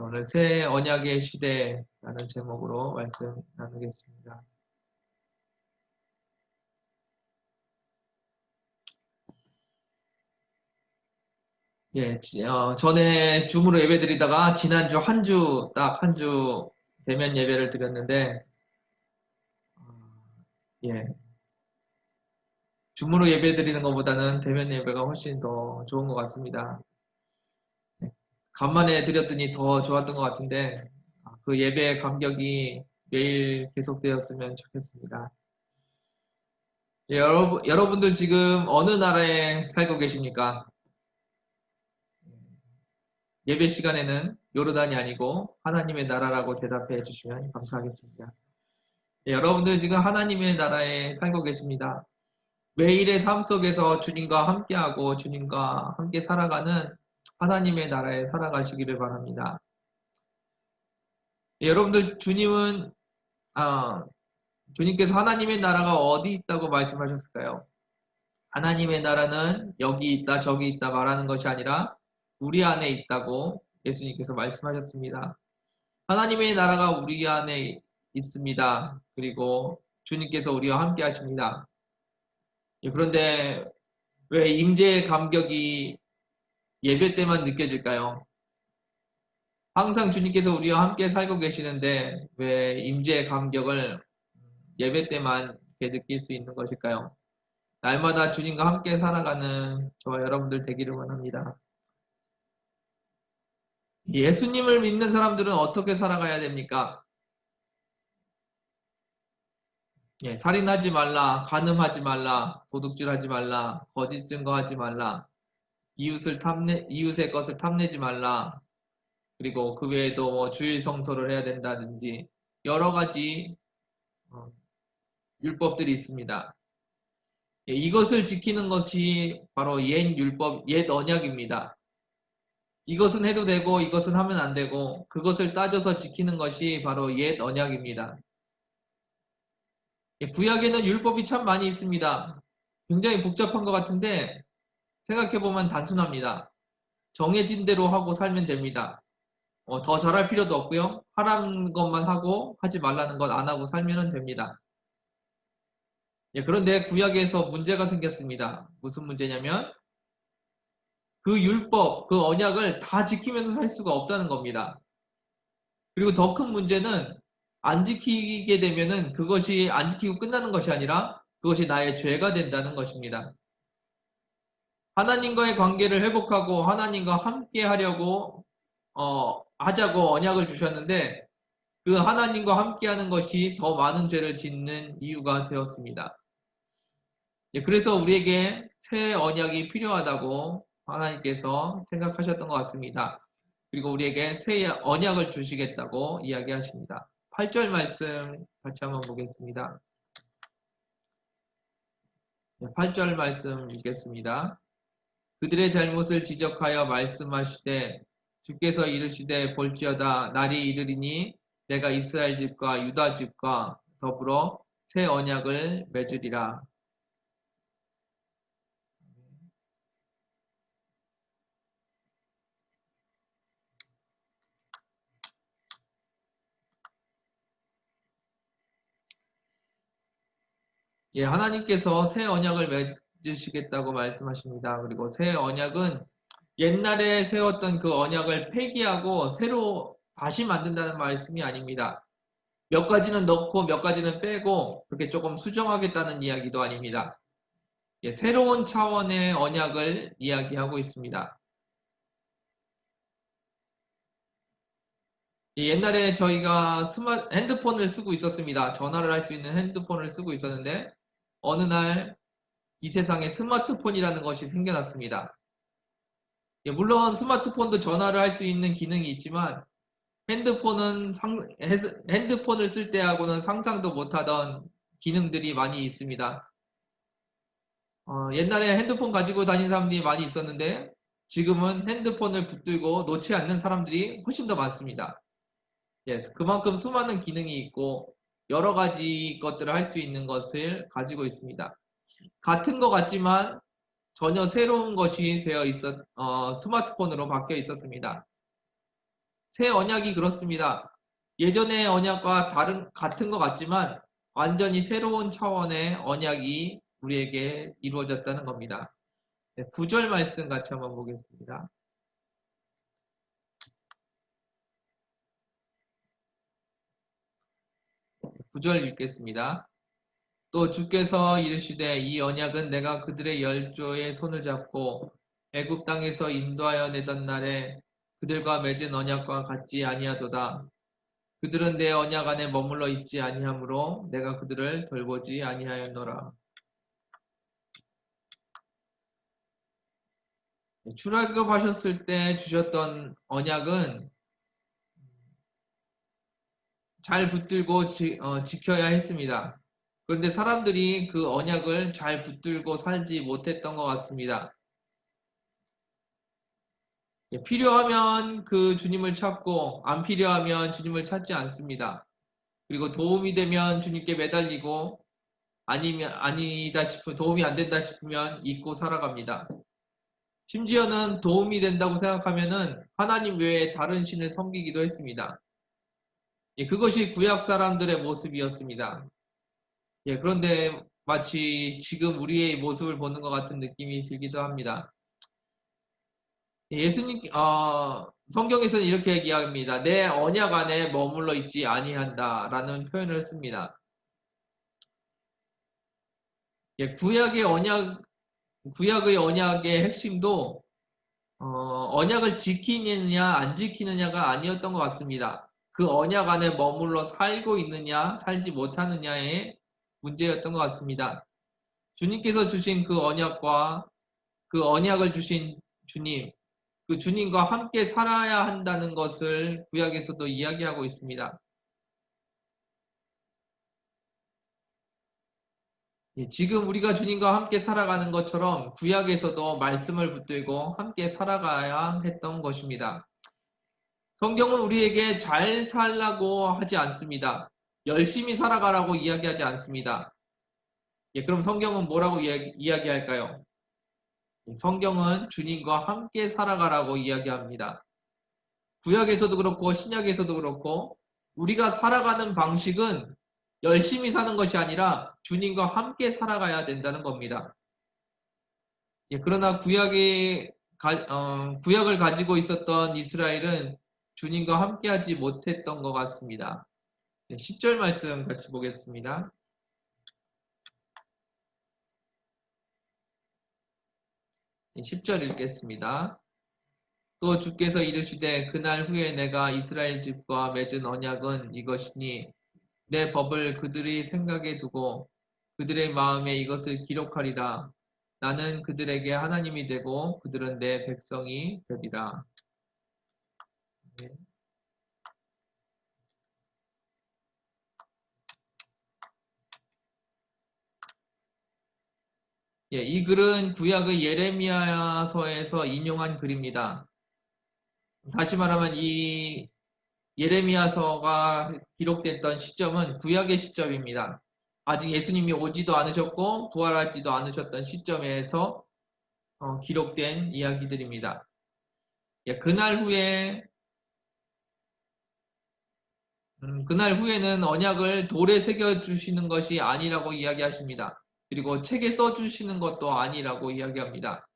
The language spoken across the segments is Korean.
오늘 새 언약의 시대라는 제목으로 말씀 나누겠습니다. 전에 줌으로 예배 드리다가 지난주 딱 한 주 대면 예배를 드렸는데, 어, 예, 줌으로 예배 드리는 것보다는 대면 예배가 훨씬 더 좋은 것 같습니다. 간만에 드렸더니 더 좋았던 것 같은데, 그 예배의 감격이 매일 계속되었으면 좋겠습니다. 여러분들 지금 어느 나라에 살고 계십니까? 예배 시간에는 요르단이 아니고 하나님의 나라라고 대답해 주시면 감사하겠습니다. 여러분들 지금 하나님의 나라에 살고 계십니다. 매일의 삶 속에서 주님과 함께하고 주님과 함께 살아가는 하나님의 나라에 살아가시기를 바랍니다. 여러분들 주님께서 하나님의 나라가 어디 있다고 말씀하셨을까요? 하나님의 나라는 여기 있다 저기 있다 말하는 것이 아니라 우리 안에 있다고 예수님께서 말씀하셨습니다. 하나님의 나라가 우리 안에 있습니다. 그리고 주님께서 우리와 함께 하십니다. 그런데 왜 임재의 감격이 예배 때만 느껴질까요? 항상 주님께서 우리와 함께 살고 계시는데 왜 임재의 감격을 예배 때만 이렇게 느낄 수 있는 것일까요? 날마다 주님과 함께 살아가는 저와 여러분들 되기를 원합니다. 예수님을 믿는 사람들은 어떻게 살아가야 됩니까? 살인하지 말라, 간음하지 말라, 도둑질하지 말라, 거짓 증거하지 말라, 이웃의 것을 탐내지 말라, 그리고 그 외에도 주일 성소를 해야 된다든지 여러 가지 어, 율법들이 있습니다. 이것을 지키는 것이 바로 옛 율법, 옛 언약입니다. 이것은 해도 되고 이것은 하면 안 되고 그것을 따져서 지키는 것이 바로 옛 언약입니다. 구약에는 율법이 참 많이 있습니다. 굉장히 복잡한 것 같은데 생각해보면 단순합니다. 정해진 대로 하고 살면 됩니다. 더 잘할 필요도 없고요. 하라는 것만 하고 하지 말라는 것 안 하고 살면 됩니다. 그런데 구약에서 문제가 생겼습니다. 무슨 문제냐면 그 율법, 그 언약을 다 지키면서 살 수가 없다는 겁니다. 그리고 더 큰 문제는 안 지키게 되면은 그것이 안 지키고 끝나는 것이 아니라 그것이 나의 죄가 된다는 것입니다. 하나님과의 관계를 회복하고 하나님과 함께 하려고 하자고 언약을 주셨는데 그 하나님과 함께하는 것이 더 많은 죄를 짓는 이유가 되었습니다. 그래서 우리에게 새 언약이 필요하다고 하나님께서 생각하셨던 것 같습니다. 그리고 우리에게 새 언약을 주시겠다고 이야기하십니다. 8절 말씀 같이 한번 보겠습니다. 8절 말씀 읽겠습니다. 그들의 잘못을 지적하여 말씀하시되 주께서 이르시되 볼지어다 날이 이르리니 내가 이스라엘 집과 유다 집과 더불어 새 언약을 맺으리라. 하나님께서 새 언약을 맺으시겠다고 말씀하십니다. 그리고 새 언약은 옛날에 세웠던 그 언약을 폐기하고 새로 다시 만든다는 말씀이 아닙니다. 몇 가지는 넣고 몇 가지는 빼고 그렇게 조금 수정하겠다는 이야기도 아닙니다. 새로운 차원의 언약을 이야기하고 있습니다. 옛날에 저희가 핸드폰을 쓰고 있었습니다. 전화를 할 수 있는 핸드폰을 쓰고 있었는데 어느 날 이 세상에 스마트폰이라는 것이 생겨났습니다. 물론 스마트폰도 전화를 할 수 있는 기능이 있지만 핸드폰을 쓸 때하고는 상상도 못하던 기능들이 많이 있습니다. 옛날에 핸드폰 가지고 다니는 사람들이 많이 있었는데 지금은 핸드폰을 붙들고 놓지 않는 사람들이 훨씬 더 많습니다. 그만큼 수많은 기능이 있고 여러 가지 것들을 할 수 있는 것을 가지고 있습니다. 같은 것 같지만 전혀 새로운 것이 스마트폰으로 바뀌어 있었습니다. 새 언약이 그렇습니다. 예전의 언약과 같은 것 같지만 완전히 새로운 차원의 언약이 우리에게 이루어졌다는 겁니다. 네, 9절 말씀 같이 한번 보겠습니다. 9절 읽겠습니다. 또 주께서 이르시되 이 언약은 내가 그들의 열조의 손을 잡고 애굽 땅에서 인도하여 내던 날에 그들과 맺은 언약과 같지 아니하도다. 그들은 내 언약 안에 머물러 있지 아니하므로 내가 그들을 돌보지 아니하였노라. 출애굽하셨을 때 주셨던 언약은 잘 붙들고 지켜야 했습니다. 그런데 사람들이 그 언약을 잘 붙들고 살지 못했던 것 같습니다. 필요하면 그 주님을 찾고 안 필요하면 주님을 찾지 않습니다. 그리고 도움이 되면 주님께 매달리고 아니면 아니다 싶으면 도움이 안 된다 싶으면 잊고 살아갑니다. 심지어는 도움이 된다고 생각하면은 하나님 외에 다른 신을 섬기기도 했습니다. 그것이 구약 사람들의 모습이었습니다. 그런데 마치 지금 우리의 모습을 보는 것 같은 느낌이 들기도 합니다. 예수님, 성경에서는 이렇게 얘기합니다. 내 언약 안에 머물러 있지 아니한다 라는 표현을 씁니다. 구약의 언약의 핵심도 언약을 지키느냐 안 지키느냐가 아니었던 것 같습니다. 그 언약 안에 머물러 살고 있느냐 살지 못하느냐의 문제였던 것 같습니다. 주님께서 주신 그 언약과 그 언약을 주신 주님, 그 주님과 함께 살아야 한다는 것을 구약에서도 이야기하고 있습니다. 지금 우리가 주님과 함께 살아가는 것처럼 구약에서도 말씀을 붙들고 함께 살아가야 했던 것입니다. 성경은 우리에게 잘 살라고 하지 않습니다. 열심히 살아가라고 이야기하지 않습니다. 그럼 성경은 뭐라고 이야기할까요? 성경은 주님과 함께 살아가라고 이야기합니다. 구약에서도 그렇고 신약에서도 그렇고 우리가 살아가는 방식은 열심히 사는 것이 아니라 주님과 함께 살아가야 된다는 겁니다. 그러나 구약을 가지고 있었던 이스라엘은 주님과 함께하지 못했던 것 같습니다. 10절 말씀 같이 보겠습니다. 10절 읽겠습니다. 또 주께서 이르시되 그날 후에 내가 이스라엘 집과 맺은 언약은 이것이니 내 법을 그들의 생각에 두고 그들의 마음에 이것을 기록하리라. 나는 그들에게 하나님이 되고 그들은 내 백성이 되리라. 네. 이 글은 구약의 예레미야서에서 인용한 글입니다. 다시 말하면 이 예레미야서가 기록됐던 시점은 구약의 시점입니다. 아직 예수님이 오지도 않으셨고 부활하지도 않으셨던 시점에서 기록된 이야기들입니다. 그날 후에는 언약을 돌에 새겨주시는 것이 아니라고 이야기하십니다. 그리고 책에 써주시는 것도 아니라고 이야기합니다.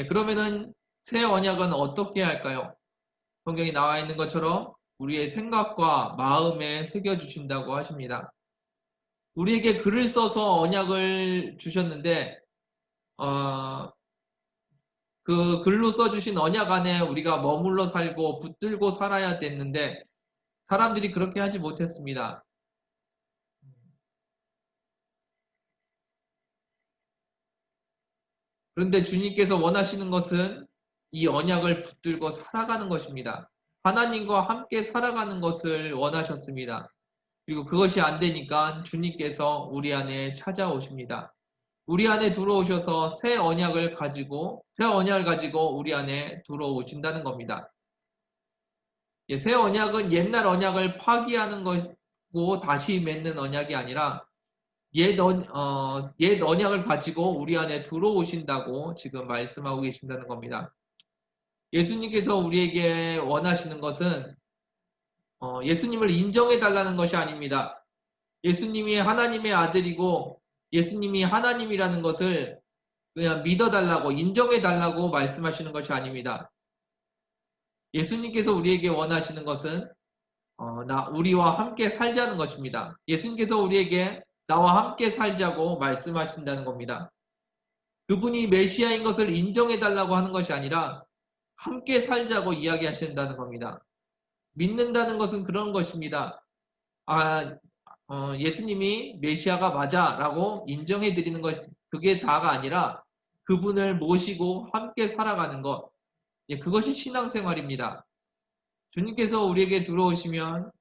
그러면은 새 언약은 어떻게 할까요? 성경에 나와 있는 것처럼 우리의 생각과 마음에 새겨주신다고 하십니다. 우리에게 글을 써서 언약을 주셨는데 그 글로 써주신 언약 안에 우리가 머물러 살고 붙들고 살아야 됐는데 사람들이 그렇게 하지 못했습니다. 그런데 주님께서 원하시는 것은 이 언약을 붙들고 살아가는 것입니다. 하나님과 함께 살아가는 것을 원하셨습니다. 그리고 그것이 안 되니까 주님께서 우리 안에 찾아오십니다. 우리 안에 들어오셔서 새 언약을 가지고 우리 안에 들어오신다는 겁니다. 새 언약은 옛날 언약을 파기하는 것이고 다시 맺는 언약이 아니라 옛 언약을 가지고 우리 안에 들어오신다고 지금 말씀하고 계신다는 겁니다. 예수님께서 우리에게 원하시는 것은 예수님을 인정해 달라는 것이 아닙니다. 예수님이 하나님의 아들이고 예수님이 하나님이라는 것을 그냥 믿어달라고 인정해달라고 말씀하시는 것이 아닙니다. 예수님께서 우리에게 원하시는 것은 우리와 함께 살자는 것입니다. 예수님께서 우리에게 나와 함께 살자고 말씀하신다는 겁니다. 그분이 메시아인 것을 인정해달라고 하는 것이 아니라 함께 살자고 이야기하신다는 겁니다. 믿는다는 것은 그런 것입니다. 예수님이 메시아가 맞아라고 인정해드리는 것, 그게 다가 아니라 그분을 모시고 함께 살아가는 것, 그것이 신앙생활입니다. 주님께서 우리에게 들어오시면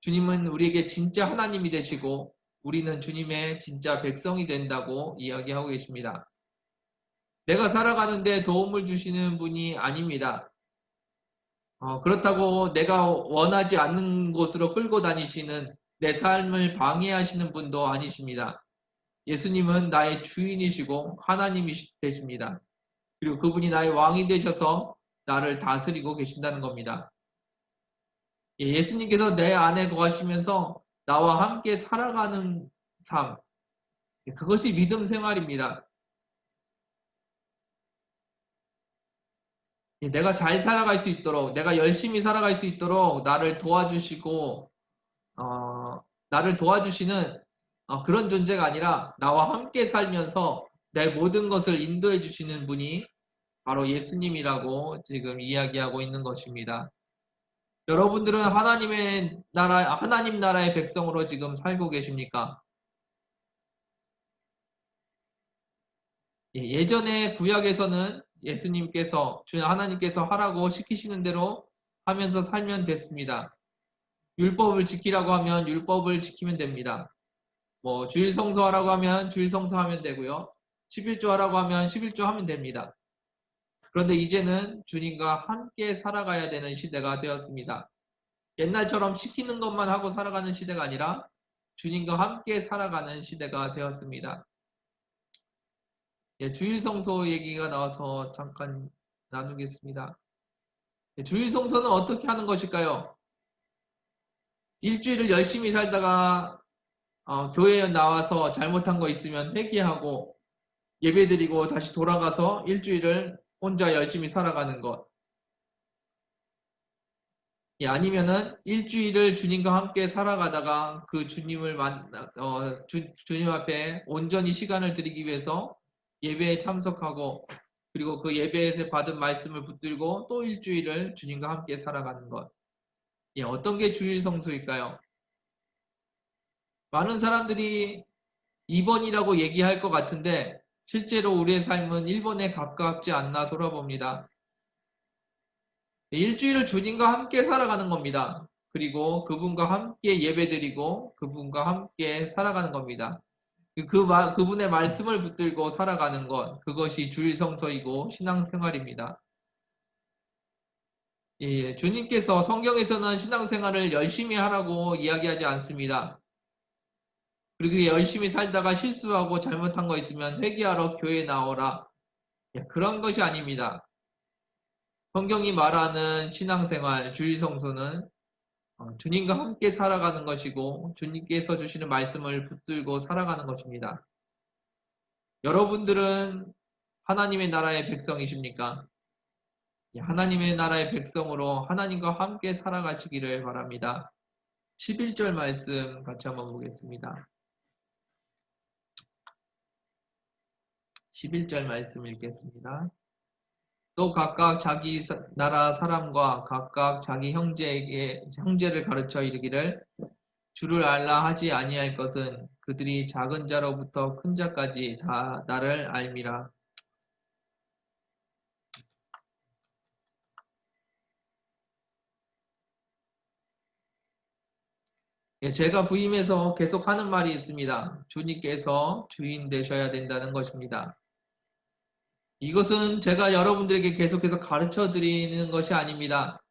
주님은 우리에게 진짜 하나님이 되시고 우리는 주님의 진짜 백성이 된다고 이야기하고 계십니다. 내가 살아가는데 도움을 주시는 분이 아닙니다. 그렇다고 내가 원하지 않는 곳으로 끌고 다니시는 내 삶을 방해하시는 분도 아니십니다. 예수님은 나의 주인이시고 하나님이 되십니다. 그리고 그분이 나의 왕이 되셔서 나를 다스리고 계신다는 겁니다. 예수님께서 내 안에 거하시면서 나와 함께 살아가는 삶, 그것이 믿음 생활입니다. 내가 잘 살아갈 수 있도록, 내가 열심히 살아갈 수 있도록 나를 도와주시고 나를 도와주시는 그런 존재가 아니라 나와 함께 살면서 내 모든 것을 인도해 주시는 분이 바로 예수님이라고 지금 이야기하고 있는 것입니다. 여러분들은 하나님 나라의 백성으로 지금 살고 계십니까? 예전에 구약에서는 예수님께서, 하나님께서 하라고 시키시는 대로 하면서 살면 됐습니다. 율법을 지키라고 하면 율법을 지키면 됩니다. 주일 성수하라고 하면 주일 성수하면 되고요. 11조 하라고 하면 11조 하면 됩니다. 그런데 이제는 주님과 함께 살아가야 되는 시대가 되었습니다. 옛날처럼 시키는 것만 하고 살아가는 시대가 아니라 주님과 함께 살아가는 시대가 되었습니다. 주일 성소 얘기가 나와서 잠깐 나누겠습니다. 주일 성소는 어떻게 하는 것일까요? 일주일을 열심히 살다가 교회에 나와서 잘못한 거 있으면 회개하고 예배드리고 다시 돌아가서 일주일을 혼자 열심히 살아가는 것. 아니면은 일주일을 주님과 함께 살아가다가 그 주님을 주님 앞에 온전히 시간을 드리기 위해서 예배에 참석하고 그리고 그 예배에서 받은 말씀을 붙들고 또 일주일을 주님과 함께 살아가는 것. 어떤 게 주일 성수일까요? 많은 사람들이 2번이라고 얘기할 것 같은데 실제로 우리의 삶은 1번에 가깝지 않나 돌아봅니다. 일주일을 주님과 함께 살아가는 겁니다. 그리고 그분과 함께 예배드리고 그분과 함께 살아가는 겁니다. 그분의 말씀을 붙들고 살아가는 것, 그것이 주일 성서이고 신앙생활입니다. 주님께서 성경에서는 신앙생활을 열심히 하라고 이야기하지 않습니다. 그리고 열심히 살다가 실수하고 잘못한 거 있으면 회개하러 교회에 나오라. 그런 것이 아닙니다. 성경이 말하는 신앙생활, 주일 성소는 주님과 함께 살아가는 것이고 주님께서 주시는 말씀을 붙들고 살아가는 것입니다. 여러분들은 하나님의 나라의 백성이십니까? 하나님의 나라의 백성으로 하나님과 함께 살아가시기를 바랍니다. 11절 말씀 같이 한번 보겠습니다. 11절 말씀 읽겠습니다. 또 각각 자기 나라 사람과 각각 자기 형제를 가르쳐 이르기를 주를 알라 하지 아니할 것은 그들이 작은 자로부터 큰 자까지 다 나를 알미라. 제가 부임해서 계속 하는 말이 있습니다. 주님께서 주인 되셔야 된다는 것입니다. 이것은 제가 여러분들에게 계속해서 가르쳐 드리는 것이 아닙니다.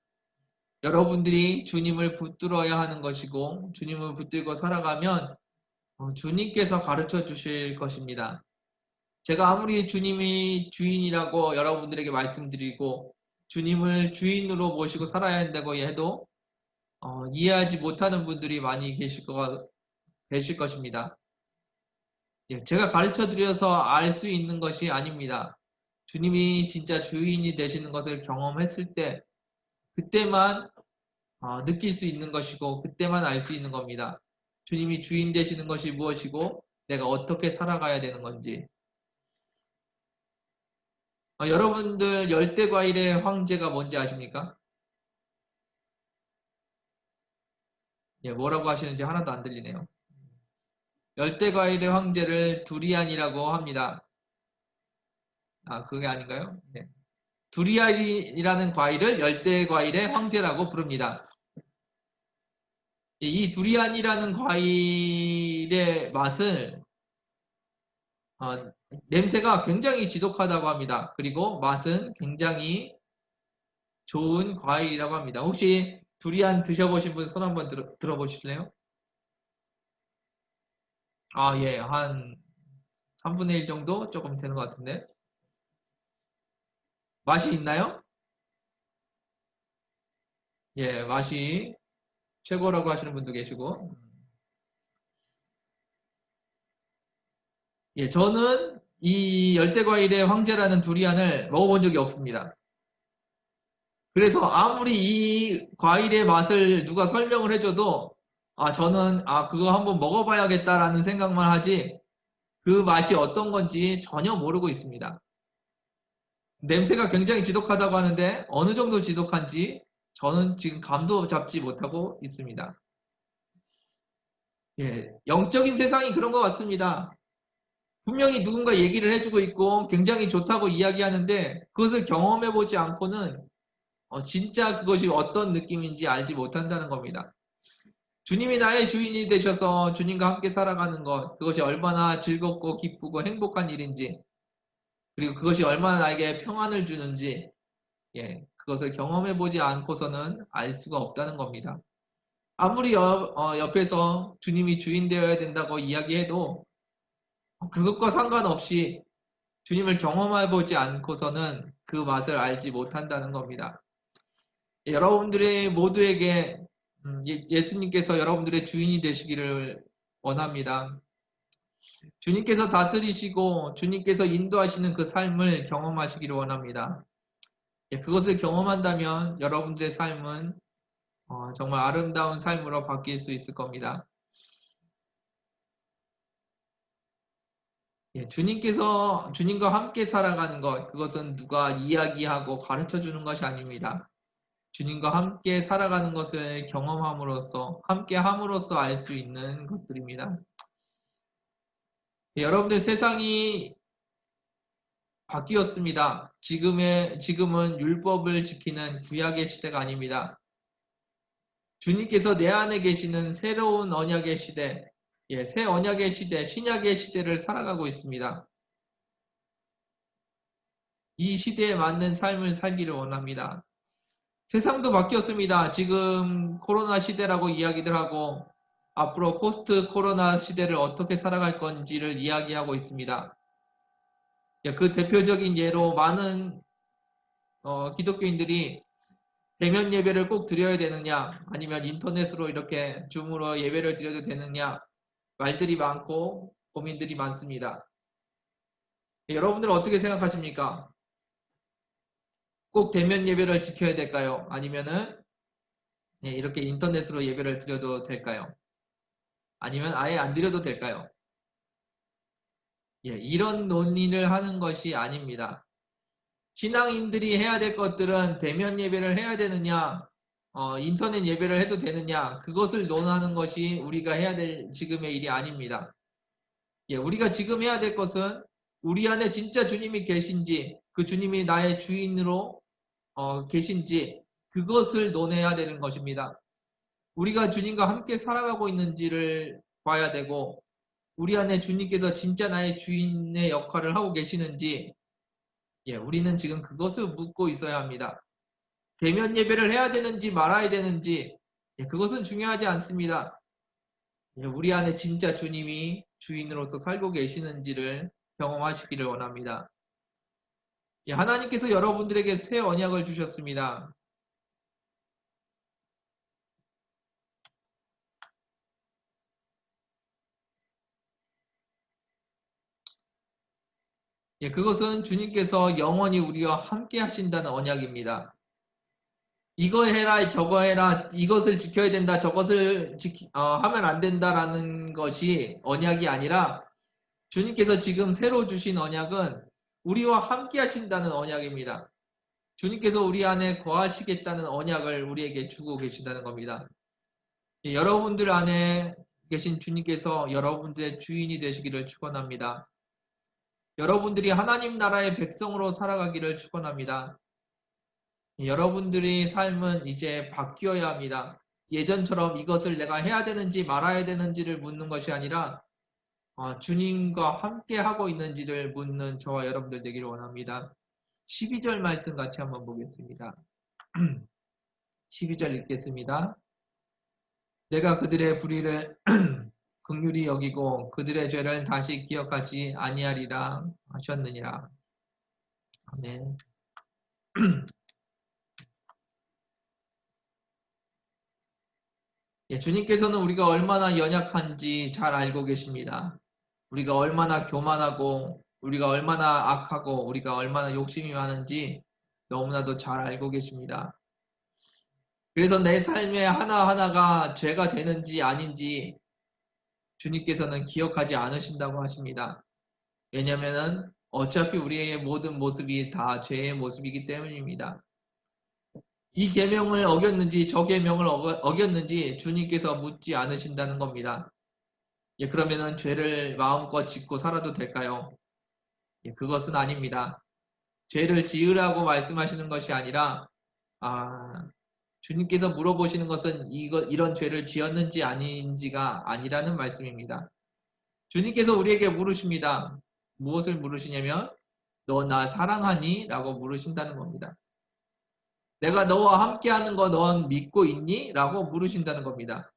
여러분들이 주님을 붙들어야 하는 것이고 주님을 붙들고 살아가면 주님께서 가르쳐 주실 것입니다. 제가 아무리 주님이 주인이라고 여러분들에게 말씀드리고 주님을 주인으로 모시고 살아야 한다고 해도 이해하지 못하는 분들이 많이 계실 것입니다. 예, 제가 가르쳐 드려서 알 수 있는 것이 아닙니다. 주님이 진짜 주인이 되시는 것을 경험했을 때 그때만 느낄 수 있는 것이고 그때만 알 수 있는 겁니다. 주님이 주인 되시는 것이 무엇이고 내가 어떻게 살아가야 되는 건지. 여러분들 열대과일의 황제가 뭔지 아십니까? 예, 뭐라고 하시는지 하나도 안 들리네요. 열대과일의 황제를 두리안이라고 합니다. 아, 그게 아닌가요? 네. 두리안이라는 과일을 열대과일의 황제라고 부릅니다. 이 두리안이라는 과일의 맛을 어, 냄새가 굉장히 지독하다고 합니다. 그리고 맛은 굉장히 좋은 과일이라고 합니다. 혹시 두리안 드셔보신 분 손 한번 들어보실래요? 아, 예, 한 3분의 1 정도 조금 되는 것 같은데. 맛이 있나요? 예, 맛이 최고라고 하시는 분도 계시고. 예, 저는 이 열대과일의 황제라는 두리안을 먹어본 적이 없습니다. 그래서 아무리 이 과일의 맛을 누가 설명을 해줘도 저는 그거 한번 먹어봐야겠다라는 생각만 하지 그 맛이 어떤 건지 전혀 모르고 있습니다. 냄새가 굉장히 지독하다고 하는데 어느 정도 지독한지 저는 지금 감도 잡지 못하고 있습니다. 예, 영적인 세상이 그런 것 같습니다. 분명히 누군가 얘기를 해주고 있고 굉장히 좋다고 이야기하는데 그것을 경험해보지 않고는 진짜 그것이 어떤 느낌인지 알지 못한다는 겁니다. 주님이 나의 주인이 되셔서 주님과 함께 살아가는 것, 그것이 얼마나 즐겁고 기쁘고 행복한 일인지, 그리고 그것이 얼마나 나에게 평안을 주는지, 예, 그것을 경험해보지 않고서는 알 수가 없다는 겁니다. 아무리 옆에서 주님이 주인 되어야 된다고 이야기해도 그것과 상관없이 주님을 경험해보지 않고서는 그 맛을 알지 못한다는 겁니다. 여러분들의 모두에게 예수님께서 여러분들의 주인이 되시기를 원합니다. 주님께서 다스리시고 주님께서 인도하시는 그 삶을 경험하시기를 원합니다. 그것을 경험한다면 여러분들의 삶은 정말 아름다운 삶으로 바뀔 수 있을 겁니다. 주님과 함께 살아가는 것, 그것은 누가 이야기하고 가르쳐 주는 것이 아닙니다. 주님과 함께 살아가는 것을 경험함으로써, 함께 함으로써 알 수 있는 것들입니다. 여러분들 세상이 바뀌었습니다. 지금은 율법을 지키는 구약의 시대가 아닙니다. 주님께서 내 안에 계시는 새로운 언약의 시대, 새 언약의 시대, 신약의 시대를 살아가고 있습니다. 이 시대에 맞는 삶을 살기를 원합니다. 세상도 바뀌었습니다. 지금 코로나 시대라고 이야기들 하고 앞으로 포스트 코로나 시대를 어떻게 살아갈 건지를 이야기하고 있습니다. 그 대표적인 예로 많은 기독교인들이 대면 예배를 꼭 드려야 되느냐 아니면 인터넷으로 이렇게 줌으로 예배를 드려도 되느냐 말들이 많고 고민들이 많습니다. 여러분들 어떻게 생각하십니까? 꼭 대면 예배를 지켜야 될까요? 아니면은 이렇게 인터넷으로 예배를 드려도 될까요? 아니면 아예 안 드려도 될까요? 이런 논의를 하는 것이 아닙니다. 신앙인들이 해야 될 것들은 대면 예배를 해야 되느냐, 인터넷 예배를 해도 되느냐, 그것을 논하는 것이 우리가 해야 될 지금의 일이 아닙니다. 우리가 지금 해야 될 것은 우리 안에 진짜 주님이 계신지, 그 주님이 나의 주인으로 계신지, 그것을 논해야 되는 것입니다. 우리가 주님과 함께 살아가고 있는지를 봐야 되고, 우리 안에 주님께서 진짜 나의 주인의 역할을 하고 계시는지, 우리는 지금 그것을 묻고 있어야 합니다. 대면 예배를 해야 되는지 말아야 되는지, 그것은 중요하지 않습니다. 우리 안에 진짜 주님이 주인으로서 살고 계시는지를 경험하시기를 원합니다. 예, 하나님께서 여러분들에게 새 언약을 주셨습니다. 예, 그것은 주님께서 영원히 우리와 함께 하신다는 언약입니다. 이거 해라, 저거 해라, 이것을 지켜야 된다, 저것을 하면 안 된다라는 것이 언약이 아니라 주님께서 지금 새로 주신 언약은 우리와 함께 하신다는 언약입니다. 주님께서 우리 안에 거하시겠다는 언약을 우리에게 주고 계신다는 겁니다. 예, 여러분들 안에 계신 주님께서 여러분들의 주인이 되시기를 축원합니다. 여러분들이 하나님 나라의 백성으로 살아가기를 축원합니다. 여러분들의 삶은 이제 바뀌어야 합니다. 예전처럼 이것을 내가 해야 되는지 말아야 되는지를 묻는 것이 아니라 주님과 함께 하고 있는지를 묻는 저와 여러분들 되기를 원합니다. 12절 말씀 같이 한번 보겠습니다. 12절 읽겠습니다. 내가 그들의 불의를 긍휼히 여기고 그들의 죄를 다시 기억하지 아니하리라 하셨느니라. 아멘. 예, 주님께서는 우리가 얼마나 연약한지 잘 알고 계십니다. 우리가 얼마나 교만하고 우리가 얼마나 악하고 우리가 얼마나 욕심이 많은지 너무나도 잘 알고 계십니다. 그래서 내 삶의 하나하나가 죄가 되는지 아닌지 주님께서는 기억하지 않으신다고 하십니다. 왜냐하면 어차피 우리의 모든 모습이 다 죄의 모습이기 때문입니다. 이 계명을 어겼는지 저 계명을 어겼는지 주님께서 묻지 않으신다는 겁니다. 예, 그러면은 죄를 마음껏 짓고 살아도 될까요? 예, 그것은 아닙니다. 죄를 지으라고 말씀하시는 것이 아니라 주님께서 물어보시는 것은 이런 죄를 지었는지 아닌지가 아니라는 말씀입니다. 주님께서 우리에게 물으십니다. 무엇을 물으시냐면 너 나 사랑하니? 라고 물으신다는 겁니다. 내가 너와 함께하는 거 넌 믿고 있니? 라고 물으신다는 겁니다.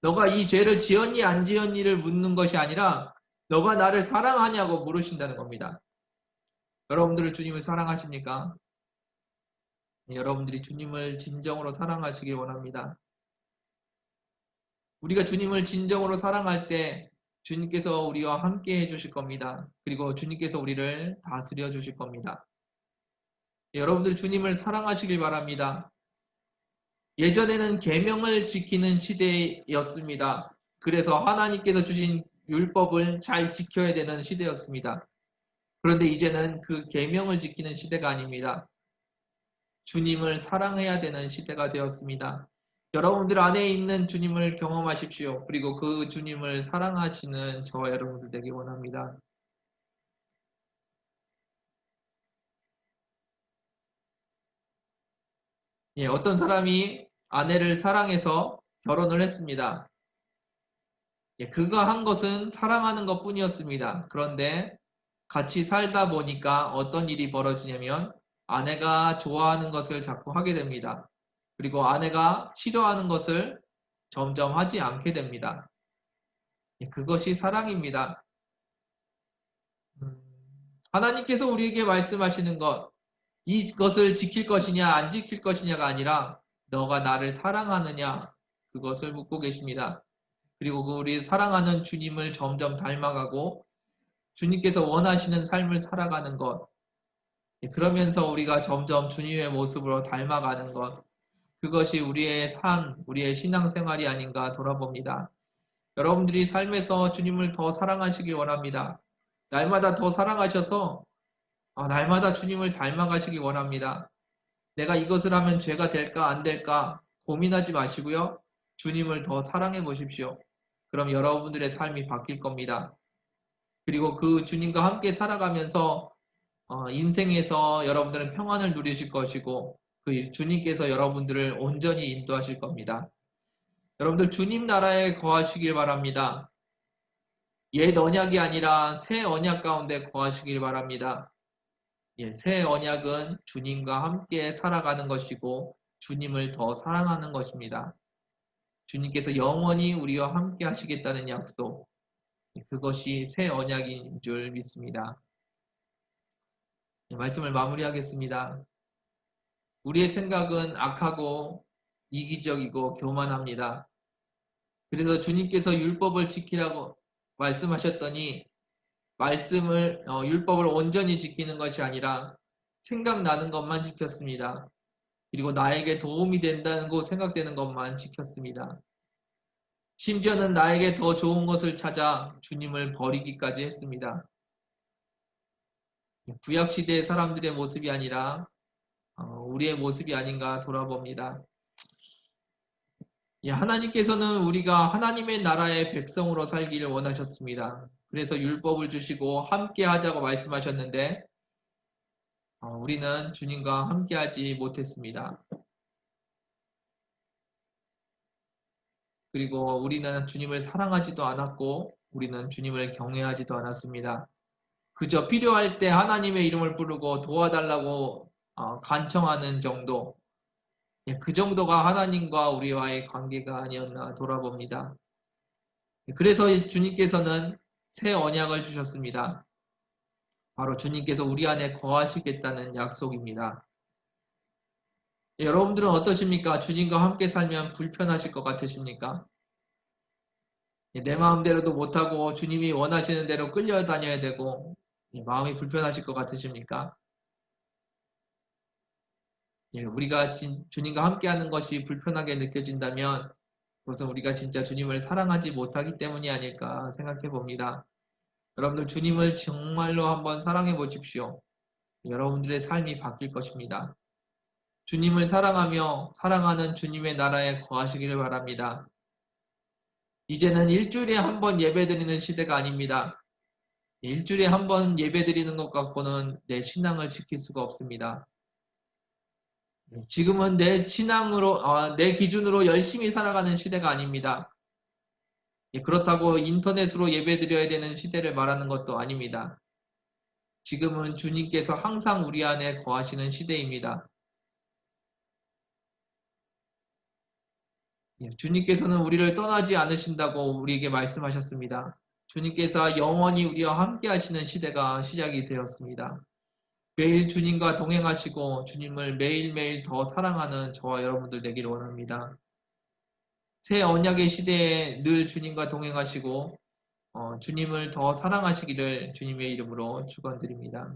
너가 이 죄를 지었니 안 지었니를 묻는 것이 아니라 너가 나를 사랑하냐고 물으신다는 겁니다. 여러분들은 주님을 사랑하십니까? 여러분들이 주님을 진정으로 사랑하시길 원합니다. 우리가 주님을 진정으로 사랑할 때 주님께서 우리와 함께 해주실 겁니다. 그리고 주님께서 우리를 다스려 주실 겁니다. 여러분들 주님을 사랑하시길 바랍니다. 예전에는 계명을 지키는 시대였습니다. 그래서 하나님께서 주신 율법을 잘 지켜야 되는 시대였습니다. 그런데 이제는 그 계명을 지키는 시대가 아닙니다. 주님을 사랑해야 되는 시대가 되었습니다. 여러분들 안에 있는 주님을 경험하십시오. 그리고 그 주님을 사랑하시는 저와 여러분들 되기 원합니다. 예, 어떤 사람이 아내를 사랑해서 결혼을 했습니다. 예, 그가 한 것은 사랑하는 것 뿐이었습니다. 그런데 같이 살다 보니까 어떤 일이 벌어지냐면 아내가 좋아하는 것을 자꾸 하게 됩니다. 그리고 아내가 싫어하는 것을 점점 하지 않게 됩니다. 예, 그것이 사랑입니다. 하나님께서 우리에게 말씀하시는 것, 이것을 지킬 것이냐 안 지킬 것이냐가 아니라 너가 나를 사랑하느냐 그것을 묻고 계십니다. 그리고 그 우리 사랑하는 주님을 점점 닮아가고 주님께서 원하시는 삶을 살아가는 것, 그러면서 우리가 점점 주님의 모습으로 닮아가는 것, 그것이 우리의 삶, 우리의 신앙생활이 아닌가 돌아봅니다. 여러분들이 삶에서 주님을 더 사랑하시길 원합니다. 날마다 더 사랑하셔서 날마다 주님을 닮아가시기 원합니다. 내가 이것을 하면 죄가 될까 안 될까 고민하지 마시고요. 주님을 더 사랑해 보십시오. 그럼 여러분들의 삶이 바뀔 겁니다. 그리고 그 주님과 함께 살아가면서 인생에서 여러분들은 평안을 누리실 것이고 그 주님께서 여러분들을 온전히 인도하실 겁니다. 여러분들 주님 나라에 거하시길 바랍니다. 옛 언약이 아니라 새 언약 가운데 거하시길 바랍니다. 예, 새 언약은 주님과 함께 살아가는 것이고 주님을 더 사랑하는 것입니다. 주님께서 영원히 우리와 함께 하시겠다는 약속, 그것이 새 언약인 줄 믿습니다. 말씀을 마무리하겠습니다. 우리의 생각은 악하고 이기적이고 교만합니다. 그래서 주님께서 율법을 지키라고 말씀하셨더니 율법을 온전히 지키는 것이 아니라 생각나는 것만 지켰습니다. 그리고 나에게 도움이 된다고 생각되는 것만 지켰습니다. 심지어는 나에게 더 좋은 것을 찾아 주님을 버리기까지 했습니다. 구약시대의 사람들의 모습이 아니라 우리의 모습이 아닌가 돌아봅니다. 하나님께서는 우리가 하나님의 나라의 백성으로 살기를 원하셨습니다. 그래서 율법을 주시고 함께 하자고 말씀하셨는데 우리는 주님과 함께 하지 못했습니다. 그리고 우리는 주님을 사랑하지도 않았고 우리는 주님을 경외하지도 않았습니다. 그저 필요할 때 하나님의 이름을 부르고 도와달라고 간청하는 정도, 그 정도가 하나님과 우리와의 관계가 아니었나 돌아봅니다. 그래서 주님께서는 새 언약을 주셨습니다. 바로 주님께서 우리 안에 거하시겠다는 약속입니다. 여러분들은 어떠십니까? 주님과 함께 살면 불편하실 것 같으십니까? 내 마음대로도 못하고 주님이 원하시는 대로 끌려다녀야 되고 마음이 불편하실 것 같으십니까? 우리가 주님과 함께하는 것이 불편하게 느껴진다면 그것은 우리가 진짜 주님을 사랑하지 못하기 때문이 아닐까 생각해 봅니다. 여러분들 주님을 정말로 한번 사랑해 보십시오. 여러분들의 삶이 바뀔 것입니다. 주님을 사랑하며 사랑하는 주님의 나라에 거하시기를 바랍니다. 이제는 일주일에 한 번 예배드리는 시대가 아닙니다. 일주일에 한 번 예배드리는 것 갖고는 내 신앙을 지킬 수가 없습니다. 지금은 내 기준으로 열심히 살아가는 시대가 아닙니다. 그렇다고 인터넷으로 예배드려야 되는 시대를 말하는 것도 아닙니다. 지금은 주님께서 항상 우리 안에 거하시는 시대입니다. 주님께서는 우리를 떠나지 않으신다고 우리에게 말씀하셨습니다. 주님께서 영원히 우리와 함께 하시는 시대가 시작이 되었습니다. 매일 주님과 동행하시고 주님을 매일매일 더 사랑하는 저와 여러분들 되기를 원합니다. 새 언약의 시대에 늘 주님과 동행하시고 주님을 더 사랑하시기를 주님의 이름으로 축원드립니다.